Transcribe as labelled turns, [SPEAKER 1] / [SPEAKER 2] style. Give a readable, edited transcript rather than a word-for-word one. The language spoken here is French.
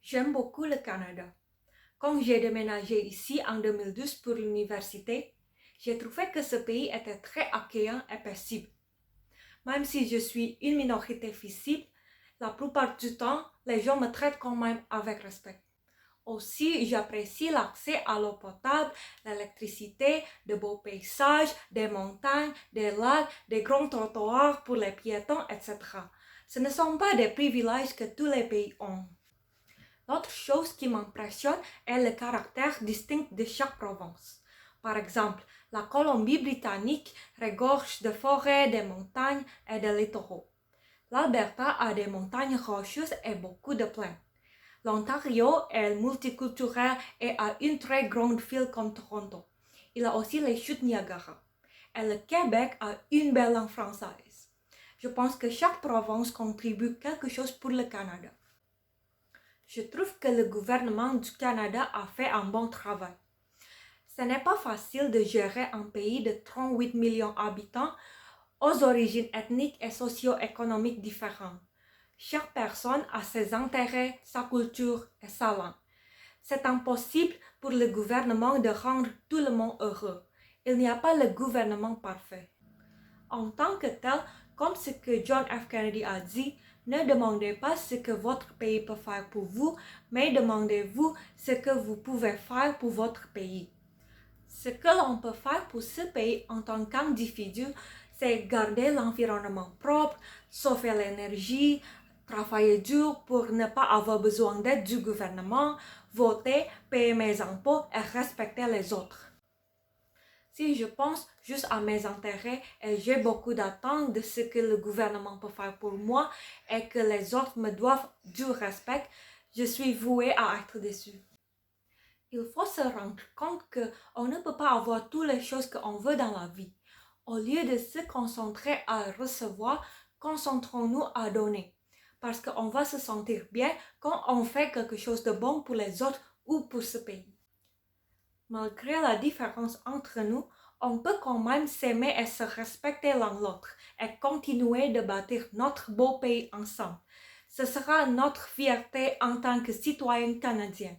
[SPEAKER 1] J'aime beaucoup le Canada. Quand j'ai déménagé ici en 2012 pour l'université, j'ai trouvé que ce pays était très accueillant et paisible. Même si je suis une minorité visible, la plupart du temps, les gens me traitent quand même avec respect. Aussi, j'apprécie l'accès à l'eau potable, l'électricité, de beaux paysages, des montagnes, des lacs, des grands trottoirs pour les piétons, etc. Ce ne sont pas des privilèges que tous les pays ont. L'autre chose qui m'impressionne est le caractère distinct de chaque province. Par exemple, la Colombie-Britannique regorge de forêts, de montagnes et de littoraux. L'Alberta a des montagnes rocheuses et beaucoup de plaines. L'Ontario est multiculturel et a une très grande ville comme Toronto. Il a aussi les chutes Niagara. Et le Québec a une belle langue française. Je pense que chaque province contribue quelque chose pour le Canada. Je trouve que le gouvernement du Canada a fait un bon travail. Ce n'est pas facile de gérer un pays de 38 millions d'habitants aux origines ethniques et socio-économiques différentes. Chaque personne a ses intérêts, sa culture et sa langue. C'est impossible pour le gouvernement de rendre tout le monde heureux. Il n'y a pas le gouvernement parfait. En tant que tel, comme ce que John F. Kennedy a dit, ne demandez pas ce que votre pays peut faire pour vous, mais demandez-vous ce que vous pouvez faire pour votre pays. Ce que l'on peut faire pour ce pays en tant qu'individu, c'est garder l'environnement propre, sauver l'énergie, travailler dur pour ne pas avoir besoin d'aide du gouvernement, voter, payer mes impôts et respecter les autres. Si je pense juste à mes intérêts et j'ai beaucoup d'attentes de ce que le gouvernement peut faire pour moi et que les autres me doivent du respect, je suis vouée à être déçue. Il faut se rendre compte qu'on ne peut pas avoir toutes les choses qu'on veut dans la vie. Au lieu de se concentrer à recevoir, concentrons-nous à donner. Parce qu'on va se sentir bien quand on fait quelque chose de bon pour les autres ou pour ce pays. Malgré la différence entre nous, on peut quand même s'aimer et se respecter l'un l'autre et continuer de bâtir notre beau pays ensemble. Ce sera notre fierté en tant que citoyens canadiens.